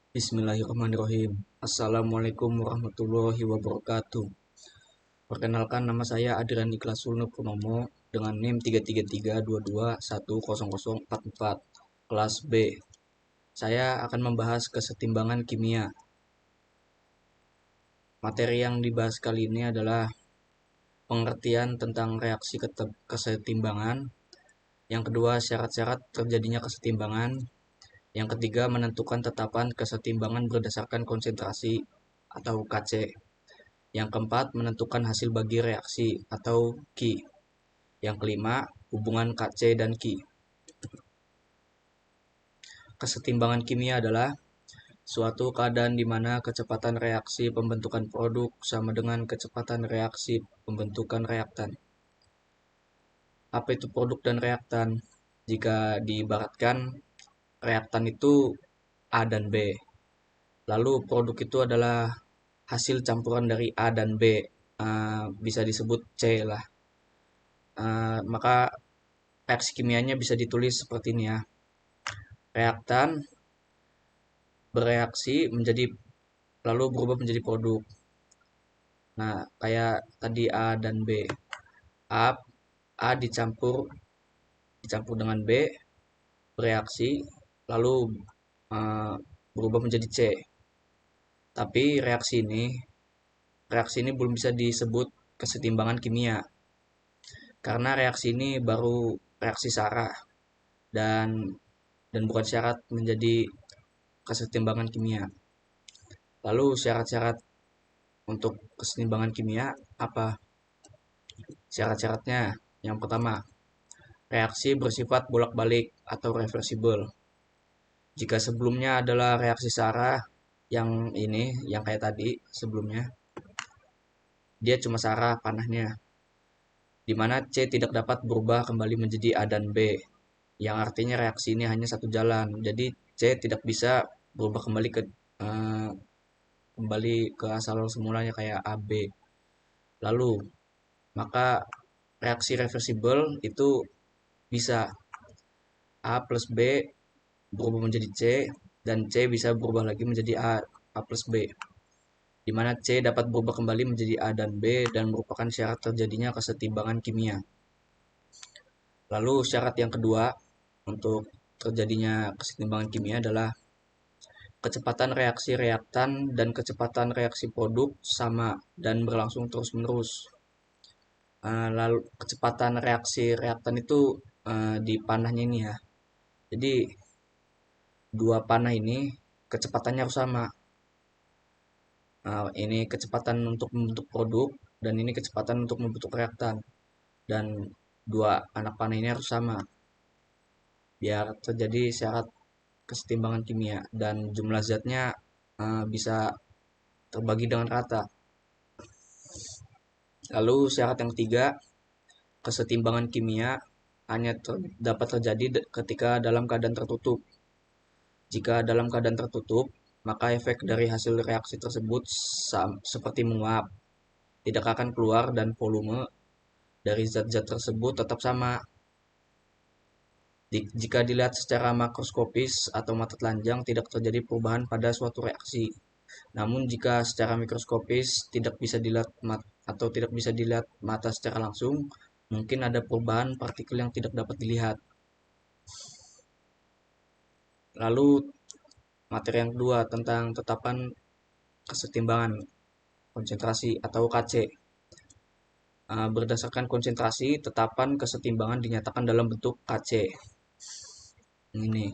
Bismillahirrahmanirrahim. Assalamualaikum warahmatullahi wabarakatuh. Perkenalkan, nama saya Adrian Ikhlasul Nur Purnomo dengan NIM 33322100044 kelas B. Saya akan membahas kesetimbangan kimia. Materi yang dibahas kali ini adalah pengertian tentang reaksi kesetimbangan. Yang kedua, syarat-syarat terjadinya kesetimbangan. Yang ketiga, menentukan tetapan kesetimbangan berdasarkan konsentrasi atau KC. Yang keempat, menentukan hasil bagi reaksi atau Ki. Yang kelima, hubungan KC dan Ki. Kesetimbangan kimia adalah suatu keadaan di mana kecepatan reaksi pembentukan produk sama dengan kecepatan reaksi pembentukan reaktan. Apa itu produk dan reaktan? Jika diibaratkan, reaktan itu A dan B. Lalu produk itu adalah hasil campuran dari A dan B. Bisa disebut C lah. Maka reaksi kimianya bisa ditulis seperti ini ya. Reaktan bereaksi menjadi lalu berubah menjadi produk. Nah, kayak tadi A dan B. A A dicampur dengan B bereaksi lalu uh, berubah menjadi C. Tapi reaksi ini belum bisa disebut kesetimbangan kimia karena reaksi ini baru reaksi Sarah dan bukan syarat menjadi kesetimbangan kimia. Lalu syarat-syarat untuk kesetimbangan kimia apa? Syarat-syaratnya yang pertama, reaksi bersifat bolak-balik atau reversible. Jika sebelumnya adalah reaksi Sarah yang kayak tadi sebelumnya, dia cuma Sarah panahnya, di mana C tidak dapat berubah kembali menjadi A dan B, yang artinya reaksi ini hanya satu jalan. Jadi C tidak bisa berubah eh, kembali ke asal semulanya kayak A B. Lalu maka reaksi reversible itu bisa A plus B berubah menjadi C dan C bisa berubah lagi menjadi A plus B, di mana C dapat berubah kembali menjadi A dan B dan merupakan syarat terjadinya kesetimbangan kimia. Lalu syarat yang kedua untuk terjadinya kesetimbangan kimia adalah kecepatan reaksi reaktan dan kecepatan reaksi produk sama dan berlangsung terus-menerus. Lalu kecepatan reaksi reaktan itu di panahnya ini ya. Jadi dua panah ini kecepatannya harus sama. Ini kecepatan untuk membentuk produk dan ini kecepatan untuk membentuk reaktan. Dan dua anak panah ini harus sama biar terjadi syarat kesetimbangan kimia dan jumlah zatnya bisa terbagi dengan rata. Lalu syarat yang ketiga, kesetimbangan kimia hanya dapat terjadi ketika dalam keadaan tertutup. Jika dalam keadaan tertutup, maka efek dari hasil reaksi tersebut seperti menguap, tidak akan keluar dan volume dari zat-zat tersebut tetap sama. Jika dilihat secara makroskopis atau mata telanjang tidak terjadi perubahan pada suatu reaksi. Namun jika secara mikroskopis tidak bisa dilihat mata secara langsung, mungkin ada perubahan partikel yang tidak dapat dilihat. Lalu materi yang kedua tentang tetapan kesetimbangan konsentrasi atau KC. Berdasarkan konsentrasi, tetapan kesetimbangan dinyatakan dalam bentuk KC. Ini.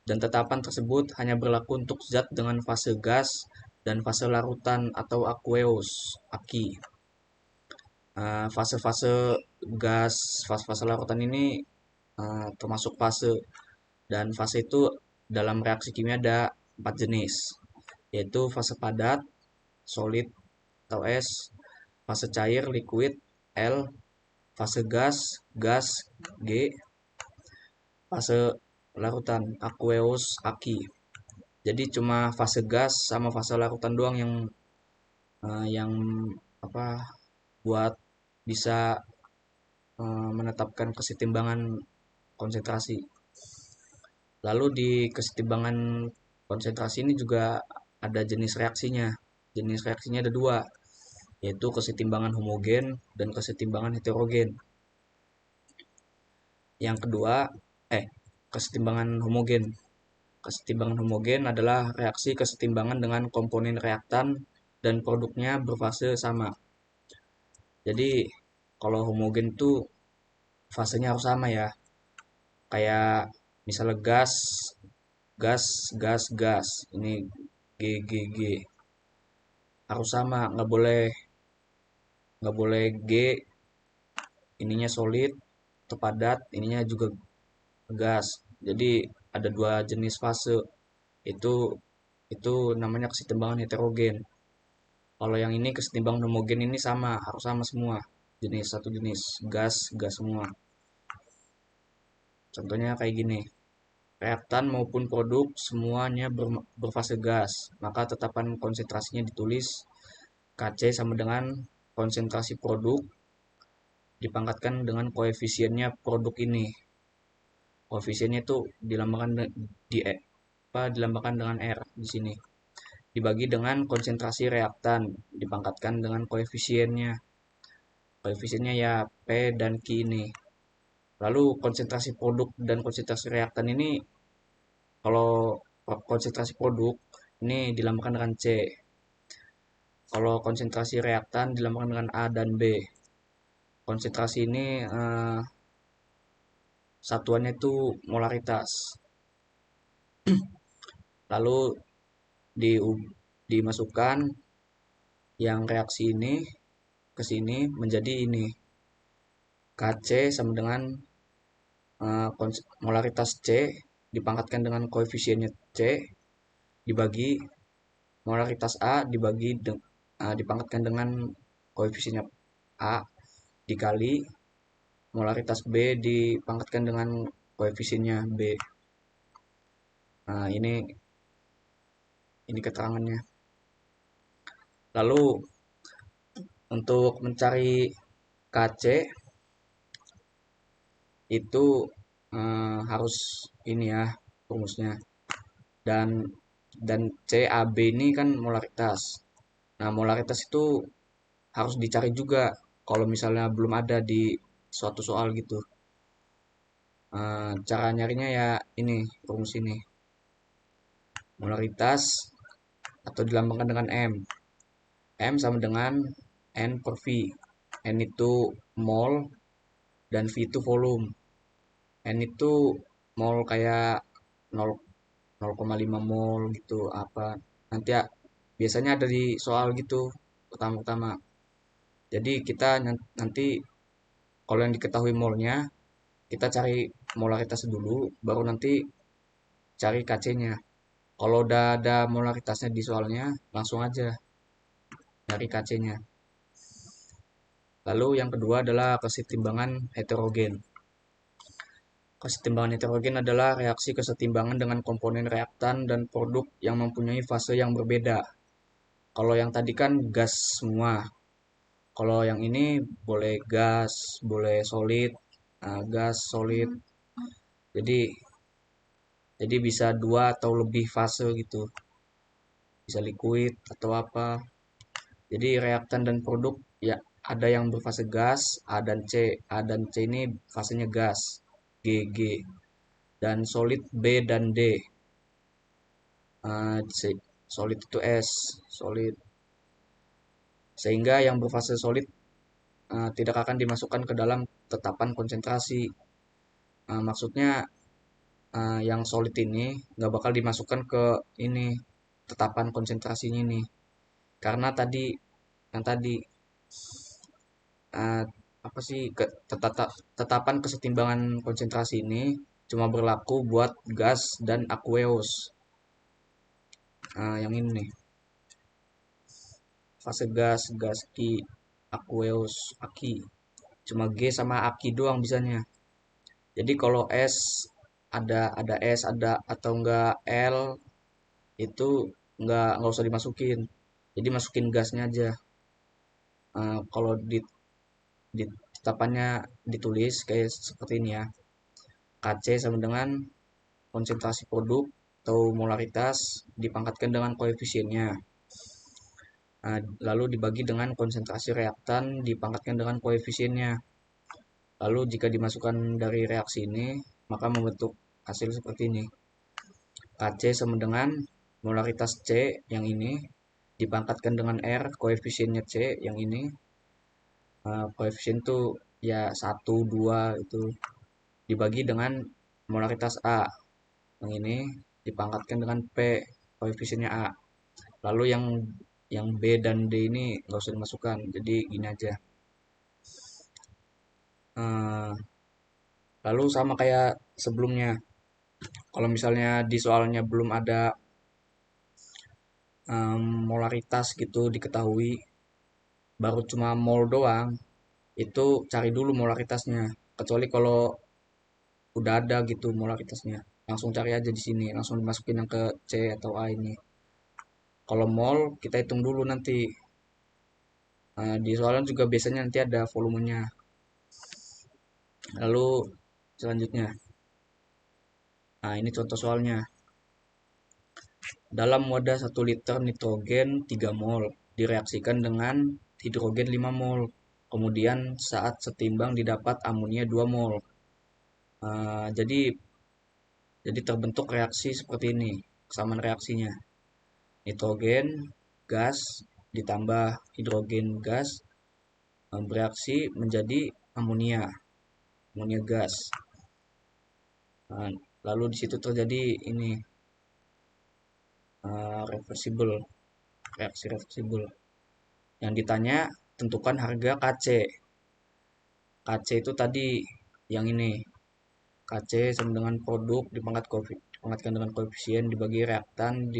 Dan tetapan tersebut hanya berlaku untuk zat dengan fase gas dan fase larutan atau aqueous, aki. Fase-fase gas, fase-fase larutan ini termasuk fase. Dan fase itu dalam reaksi kimia ada 4 jenis, yaitu fase padat, solid atau S, fase cair, liquid, L, fase gas, gas, G, fase larutan, aqueous, aki. Jadi cuma fase gas sama fase larutan doang yang apa buat bisa menetapkan kesetimbangan konsentrasi. Lalu di kesetimbangan konsentrasi ini juga ada jenis reaksinya. Jenis reaksinya ada dua, yaitu kesetimbangan homogen dan kesetimbangan heterogen. Yang kedua, kesetimbangan homogen. Kesetimbangan homogen adalah reaksi kesetimbangan dengan komponen reaktan dan produknya berfase sama. Jadi, kalau homogen tuh fasenya harus sama ya. Kayak misalnya gas, gas, gas, gas. Ini G, G, G. Harus sama, nggak boleh G, ininya solid atau padat, ininya juga gas. Jadi ada dua jenis fase. Itu itu namanya kesetimbangan heterogen. Kalau yang ini kesetimbangan homogen ini sama, harus sama semua. Satu jenis, gas, gas semua. Contohnya kayak gini. Reaktan maupun produk semuanya berfase gas. Maka tetapan konsentrasinya ditulis Kc sama dengan konsentrasi produk dipangkatkan dengan koefisiennya produk ini. Koefisiennya itu dilambangkan dengan R di sini. Dibagi dengan konsentrasi reaktan dipangkatkan dengan koefisiennya. Koefisiennya ya P dan Q ini. Lalu konsentrasi produk dan konsentrasi reaktan ini, kalau konsentrasi produk ini dilambangkan dengan C. Kalau konsentrasi reaktan dilambangkan dengan A dan B. Konsentrasi ini satuannya itu molaritas. Lalu di, dimasukkan yang reaksi ini ke sini menjadi ini. Kc sama dengan molaritas C dipangkatkan dengan koefisiennya C dibagi molaritas A dipangkatkan dengan koefisiennya A dikali molaritas B dipangkatkan dengan koefisiennya B. Nah, ini keterangannya. Lalu untuk mencari Kc itu harus ini ya rumusnya. Dan CAB ini kan molaritas. Nah, molaritas itu harus dicari juga kalau misalnya belum ada di suatu soal gitu. Cara nyarinya ya ini, rumus ini. Molaritas atau dilambangkan dengan M. M sama dengan N per V. N itu mol dan V itu volume. N itu mol kayak 0,5 mol gitu apa. Nanti ya, biasanya ada di soal gitu pertama-tama. Jadi kita nanti kalau yang diketahui molnya, kita cari molaritas dulu, baru nanti cari Kc-nya. Kalau udah ada molaritasnya di soalnya, langsung aja cari Kc-nya. Lalu yang kedua adalah kesetimbangan heterogen. Kesetimbangan heterogen adalah reaksi kesetimbangan dengan komponen reaktan dan produk yang mempunyai fase yang berbeda. Kalau yang tadi kan gas semua. Kalau yang ini boleh gas, boleh solid, gas, solid. Jadi bisa dua atau lebih fase gitu. Bisa liquid atau apa. Jadi reaktan dan produk ya ada yang berfase gas, A dan C. A dan C ini fasenya gas, G, G. Dan solid B dan D. Solid itu S, solid. Sehingga yang berfase solid tidak akan dimasukkan ke dalam tetapan konsentrasi. Maksudnya yang solid ini nggak bakal dimasukkan ke ini tetapan konsentrasinya ini. Karena yang tadi uh, apa sih tetapan kesetimbangan konsentrasi ini cuma berlaku buat gas dan aqueous. Yang ini nih, fase gas, gas Ki, aqueous, Aki. Cuma G sama Aki doang bisanya. Jadi kalau S ada S ada atau enggak L itu enggak usah dimasukin. Jadi masukin gasnya aja. Kalau di tetapannya ditulis kayak seperti ini ya. Kc sama dengan konsentrasi produk atau molaritas dipangkatkan dengan koefisiennya. Nah, lalu dibagi dengan konsentrasi reaktan dipangkatkan dengan koefisiennya. Lalu jika dimasukkan dari reaksi ini, maka membentuk hasil seperti ini. Kc sama dengan molaritas C yang ini dipangkatkan dengan R, koefisiennya C yang ini. Koefisien itu ya 1, 2 itu dibagi dengan molaritas A yang ini dipangkatkan dengan P, koefisiennya A. Lalu yang B dan D ini nggak usah dimasukkan, jadi gini aja. Eh, Lalu sama kayak sebelumnya, kalau misalnya di soalnya belum ada molaritas gitu diketahui, baru cuma mol doang, itu cari dulu molaritasnya. Kecuali kalau udah ada gitu molaritasnya, langsung cari aja di sini, langsung dimasukin yang ke C atau A ini. Kalau mol kita hitung dulu nanti. Di soalnya juga biasanya nanti ada volumenya. Lalu selanjutnya, nah ini contoh soalnya. Dalam wadah 1 liter nitrogen 3 mol direaksikan dengan hidrogen 5 mol. Kemudian saat setimbang didapat amonia 2 mol. Jadi terbentuk reaksi seperti ini, kesamaan reaksinya. Nitrogen gas ditambah hidrogen gas bereaksi menjadi amonia, amonia gas. Lalu di situ terjadi ini reversible, reaksi reversible. Yang ditanya tentukan harga Kc. Kc itu tadi yang ini. Kc sama dengan produk dipangkatkan dengan koefisien dibagi reaktan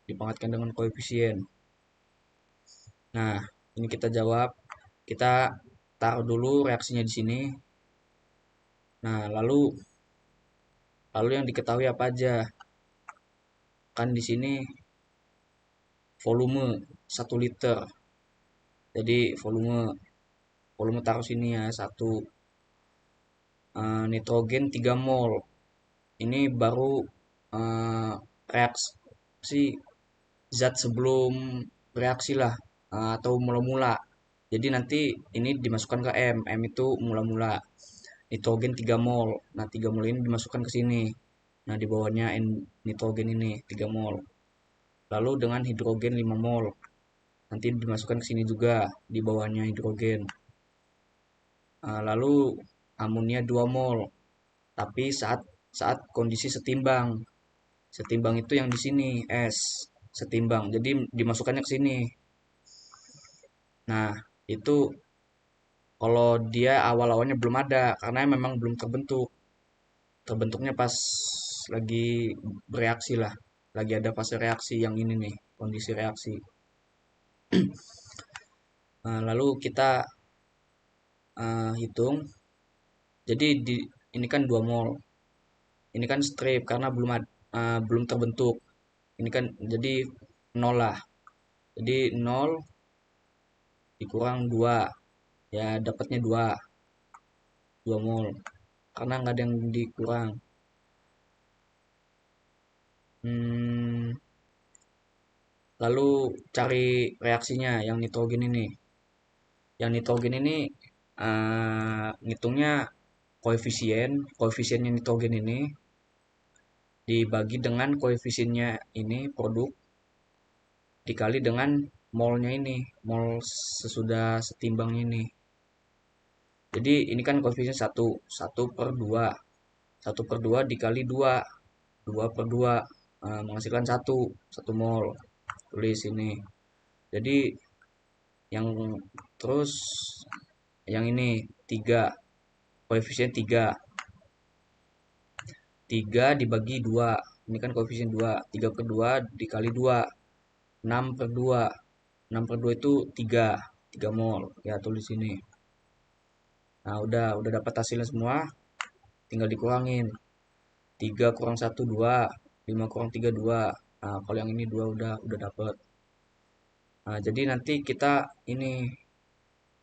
dipangkatkan dengan koefisien. Nah, ini kita jawab. Kita taruh dulu reaksinya di sini. Nah, lalu yang diketahui apa aja? Kan di sini volume 1 liter. Jadi volume taruh sini ya, 1. Nitrogen 3 mol. Ini baru reaksi zat sebelum reaksi lah, atau mula-mula. Jadi nanti ini dimasukkan ke M. M itu mula-mula. Nitrogen 3 mol. Nah, 3 mol ini dimasukkan ke sini. Nah, di bawahnya nitrogen ini 3 mol. Lalu dengan hidrogen 5 mol. Nanti dimasukkan ke sini juga di bawahnya hidrogen. Lalu amonia 2 mol. Tapi saat kondisi setimbang. Setimbang itu yang di sini S. Setimbang. Jadi dimasukkannya ke sini. Nah, itu kalau dia awal-awalnya belum ada karena memang belum terbentuk. Terbentuknya pas lagi bereaksi lah. Lagi ada fase reaksi yang ini nih, kondisi reaksi. Lalu kita hitung. Jadi ini kan 2 mol. Ini kan strip karena belum terbentuk. Ini kan jadi 0 lah. Jadi 0 dikurang 2. Ya dapatnya 2 mol. Karena nggak ada yang dikurang. Lalu cari reaksinya yang nitrogen ini. Yang nitrogen ini ngitungnya koefisiennya nitrogen ini dibagi dengan koefisiennya ini produk dikali dengan molnya ini, mol sesudah setimbang ini. Jadi ini kan koefisien 1 per 2. 1 per 2 dikali 2. 2 per 2 menghasilkan 1 mol. Tulis ini. Jadi yang terus yang ini 3, koefisien 3. 3 dibagi 2. Ini kan koefisien 2. 3 per 2 dikali 2. 6 per 2. 6 per 2 itu 3 mol. Ya, tulis ini. Nah, udah dapat hasilnya semua. Tinggal dikurangin. 3 kurang 1, 2. 5 kurang 3, 2. Nah, kalau yang ini 2 udah dapat. Nah, jadi nanti kita ini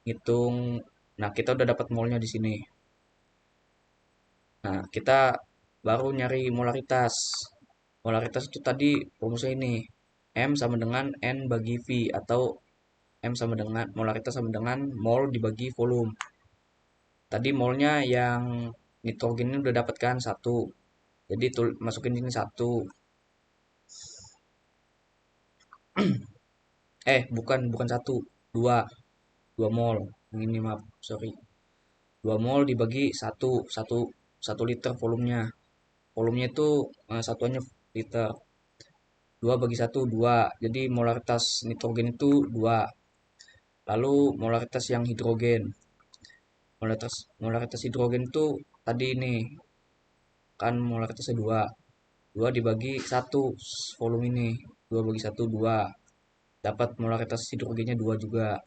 hitung. Nah, kita udah dapat molnya di sini. Nah, kita baru nyari molaritas. Molaritas itu tadi rumusnya ini. M sama dengan N bagi V, atau M sama dengan molaritas sama dengan mol dibagi volume. Tadi molnya yang nitrogen ini udah dapat kan satu. Jadi masukin sini satu. Bukan bukan satu, dua, 2 mol. Yang ini maaf, sorry. 2 mol dibagi satu, satu liter volumenya. Volumenya itu satuannya liter. 2 bagi 1, 2. Jadi molaritas nitrogen itu 2. Lalu molaritas yang hidrogen. Molaritas hidrogen itu tadi ini kan molaritasnya 2. 2 dibagi satu, volume ini. 2 bagi 1, 2. Dapat molaritas hidrogennya 2 juga.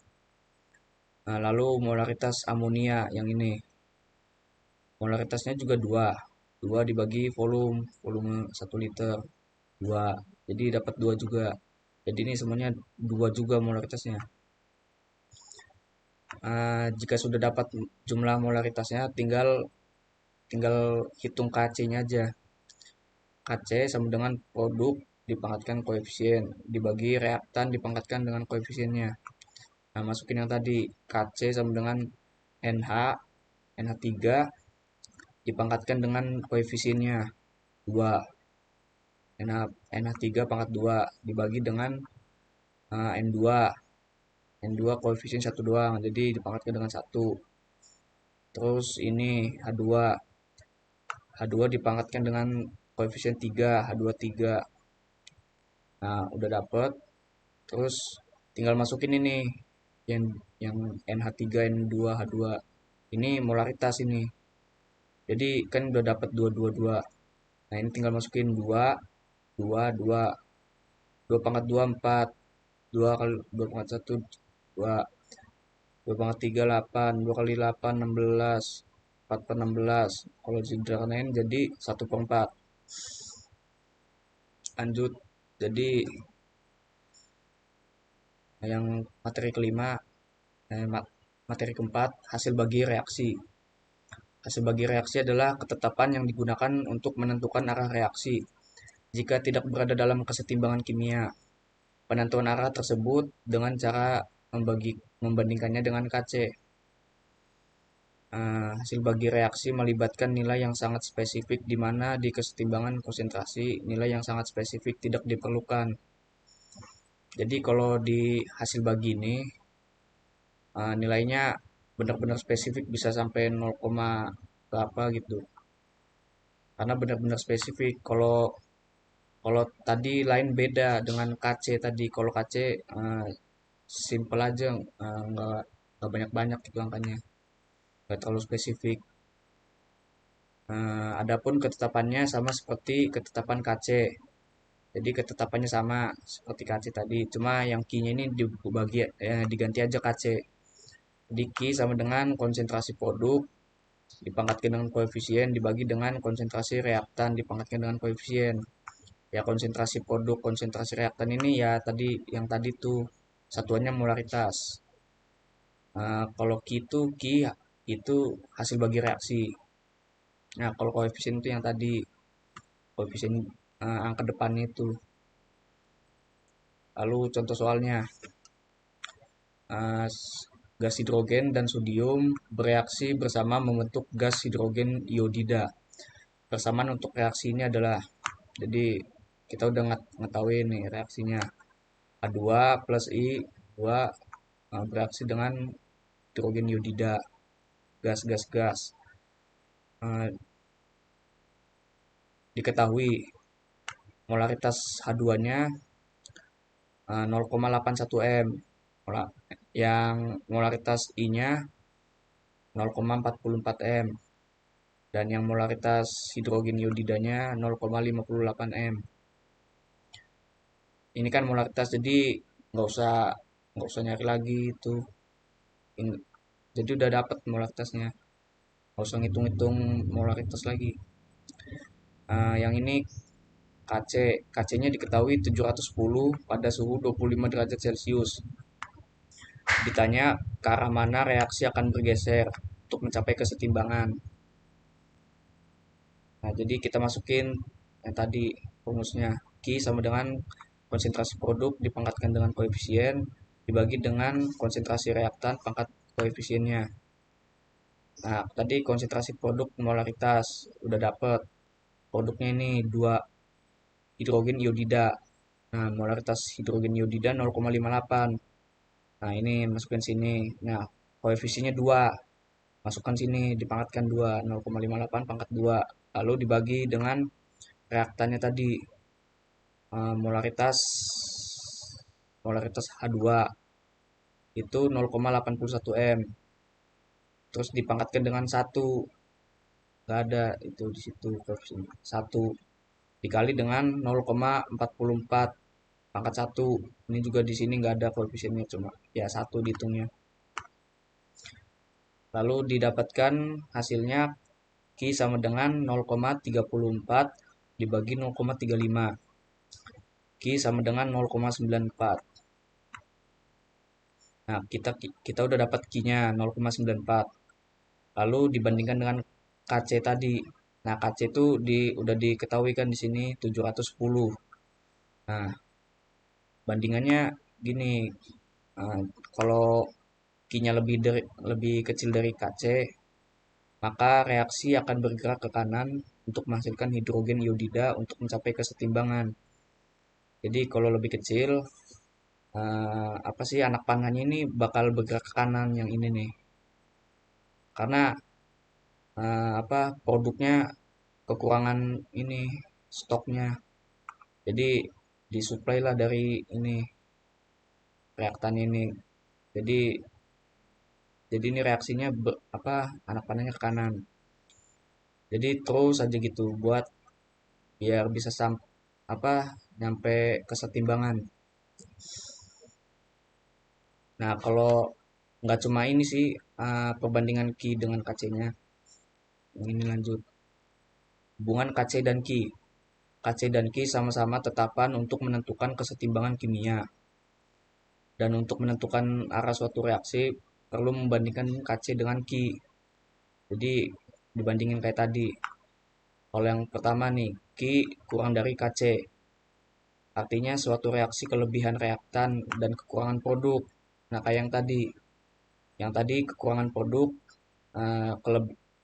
Nah, lalu molaritas amonia yang ini. Molaritasnya juga 2. 2 dibagi volume 1 liter. 2. Jadi dapat 2 juga. Jadi ini semuanya 2 juga molaritasnya. Jika sudah dapat jumlah molaritasnya, tinggal tinggal hitung KC-nya aja. KC sama dengan produk dipangkatkan koefisien, dibagi reaktan dipangkatkan dengan koefisiennya. Nah, masukin yang tadi, KC sama dengan NH, NH3 dipangkatkan dengan koefisiennya 2. NH3 pangkat 2 dibagi dengan N2. N2 koefisien 1 doang, jadi dipangkatkan dengan 1. Terus ini H2. H2 dipangkatkan dengan koefisien 3, H2 3. Nah, udah dapet. Terus tinggal masukin ini yang yang NH3, N2, H2. Ini molaritas ini. Jadi kan udah dapet 2 2 2. Nah, ini tinggal masukin 2 2 2. 2 pangkat 2 4. 2 kali 2 pangkat 1 2. 2 pangkat 3 8. 2 kali 8 16. 4 per 16. Kalau disederhanain jadi 1/4. Lanjut. Jadi yang materi kelima, materi keempat, hasil bagi reaksi. Hasil bagi reaksi adalah ketetapan yang digunakan untuk menentukan arah reaksi. Jika tidak berada dalam kesetimbangan kimia, penentuan arah tersebut dengan cara membandingkannya dengan KC. Hasil bagi reaksi melibatkan nilai yang sangat spesifik di mana di kesetimbangan konsentrasi nilai yang sangat spesifik tidak diperlukan. Jadi kalau di hasil bagi ini nilainya benar-benar spesifik bisa sampai 0, berapa gitu. Karena benar-benar spesifik. Kalau kalau tadi lain beda dengan KC tadi. Kalau KC simple aja, nggak banyak-banyak gitu angkanya. Nggak terlalu spesifik. Adapun ketetapannya sama seperti ketetapan KC. Jadi ketetapannya sama seperti KC tadi. Cuma yang Q-nya ini diganti aja KC. Jadi Q sama dengan konsentrasi produk dipangkatkan dengan koefisien dibagi dengan konsentrasi reaktan dipangkatkan dengan koefisien. Ya konsentrasi produk, konsentrasi reaktan ini ya tadi yang tadi tuh satuannya molaritas. Kalau Q itu hasil bagi reaksi. Nah, kalau koefisien itu yang tadi koefisien angka depannya itu. Lalu contoh soalnya, uh, gas hidrogen dan sodium bereaksi bersama membentuk gas hidrogen iodida. Persamaan untuk reaksi ini adalah, jadi kita udah ngetahui nih reaksinya. H2 plus I2 bereaksi dengan hidrogen iodida, gas. Uh, Diketahui molaritas H2-nya 0,81 m. Yang molaritas I-nya 0,44 m. Dan yang molaritas hidrogen iodidanya 0,58 m. Ini kan molaritas, jadi nggak usah nggak usah nyari lagi itu. Jadi udah dapat molaritasnya, nggak usah ngitung-ngitung molaritas lagi. Yang ini KC-nya diketahui 710 pada suhu 25 derajat Celcius. Ditanya ke arah mana reaksi akan bergeser untuk mencapai kesetimbangan. Nah, jadi kita masukin yang tadi rumusnya. Q sama dengan konsentrasi produk dipangkatkan dengan koefisien dibagi dengan konsentrasi reaktan pangkat koefisiennya. Nah, tadi konsentrasi produk molaritas udah dapet. Produknya ini 2 hidrogen iodida. Nah, molaritas hidrogen iodida 0,58. Nah, ini masukin sini. Nah, koefisiennya 2. Masukkan sini, dipangkatkan 2. 0,58 pangkat 2. Lalu dibagi dengan reaktannya tadi. Molaritas molaritas H2 itu 0,81 M. Terus dipangkatkan dengan 1. Nggak ada itu di situ koefisien 1 dikali dengan 0,44 pangkat 1. Ini juga di sini nggak ada koefisiennya, cuma ya 1 dihitungnya. Lalu didapatkan hasilnya Q sama dengan 0,34 dibagi 0,35. Q sama dengan 0,94. Nah, kita udah dapat Q-nya 0,94. Lalu dibandingkan dengan KC tadi. Nah, KC itu udah diketahui kan di sini 710. Nah, bandingannya gini. Nah, kalau Q-nya lebih kecil dari KC, maka reaksi akan bergerak ke kanan untuk menghasilkan hidrogen iodida untuk mencapai kesetimbangan. Jadi kalau lebih kecil, apa sih anak panahnya ini bakal bergerak ke kanan yang ini nih. Karena apa produknya kekurangan ini stoknya. Jadi disuplai lah dari ini reaktan ini. Jadi jadi ini reaksinya apa anak panahnya ke kanan. Jadi terus aja gitu buat biar bisa apa nyampe kesetimbangan. Nah, kalau nggak cuma ini sih perbandingan Q dengan KC-nya. Ini lanjut. Hubungan KC dan Q. KC dan Q sama-sama tetapan untuk menentukan kesetimbangan kimia. Dan untuk menentukan arah suatu reaksi perlu membandingkan KC dengan Q. Jadi dibandingin kayak tadi. Kalau yang pertama nih, Q kurang dari KC. Artinya suatu reaksi kelebihan reaktan dan kekurangan produk. Nah, kayak yang tadi. Yang tadi kekurangan produk, eh,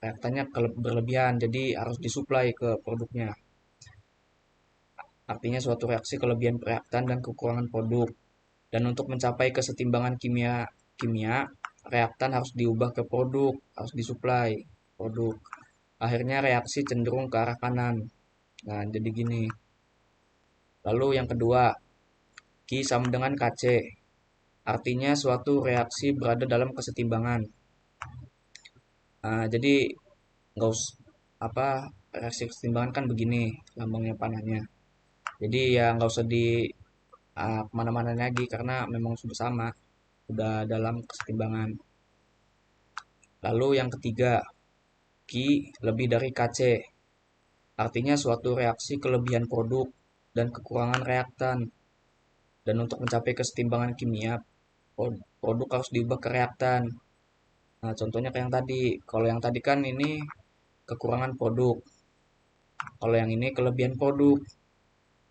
reaktannya berlebihan, jadi harus disuplai ke produknya. Artinya suatu reaksi kelebihan reaktan dan kekurangan produk. Dan untuk mencapai kesetimbangan kimia, reaktan harus diubah ke produk, harus disuplai produk. Akhirnya reaksi cenderung ke arah kanan. Nah, jadi gini. Lalu yang kedua, Q sama dengan KC. Artinya suatu reaksi berada dalam kesetimbangan. Jadi nggak usah apa reaksi kesetimbangan kan begini lambangnya panahnya. Jadi ya nggak usah di kemana-mana lagi karena memang sudah sama, sudah dalam kesetimbangan. Lalu yang ketiga, Q lebih dari KC. Artinya suatu reaksi kelebihan produk dan kekurangan reaktan. Dan untuk mencapai kesetimbangan kimia, produk harus diubah ke reaktan. Nah, contohnya kayak yang tadi. Kalau yang tadi kan ini kekurangan produk. Kalau yang ini kelebihan produk.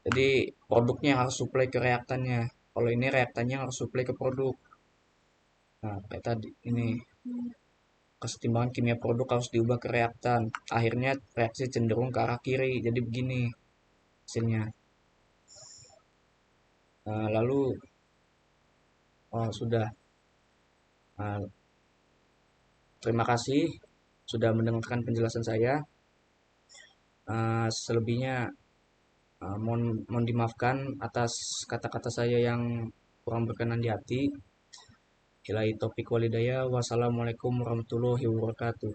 Jadi produknya harus suplai ke reaktannya. Kalau ini reaktannya harus suplai ke produk. Nah, kayak tadi ini kesetimbangan kimia produk harus diubah ke reaktan. Akhirnya reaksi cenderung ke arah kiri. Jadi begini hasilnya. Lalu oh sudah. Nah, terima kasih sudah mendengarkan penjelasan saya. Selebihnya mohon dimaafkan atas kata-kata saya yang kurang berkenan di hati. Ilahi taufiq walhidayah. Wassalamualaikum warahmatullahi wabarakatuh.